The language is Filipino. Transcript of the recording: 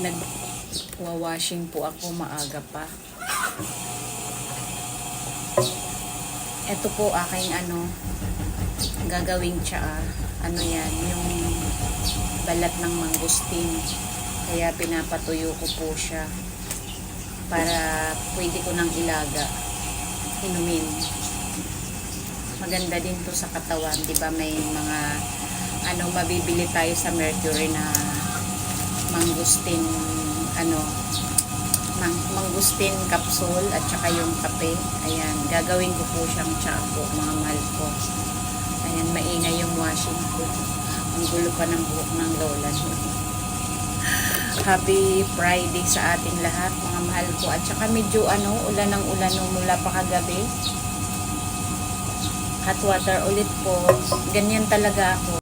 Nag-washing po ako maaga pa. Ito po aking gagawing tsaa. Ano yan, yung balat ng mangustin. Kaya pinapatuyo ko po siya para pwede ko nang ilaga, inumin. Maganda din to sa katawan, di ba? May mga mabibili tayo sa Mercury na mangustin mangustin capsule at saka yung kape. Ayan, gagawin ko po siyang tsaa po, mga mahal ko. Ayan, maingay yung washing ko. Ang gulo pa ng buhok ng lola niyo. Happy Friday sa ating lahat, mga mahal ko. At saka medyo ulan ng ulan mula pa kagabi. Hot water ulit po. Ganyan talaga ako.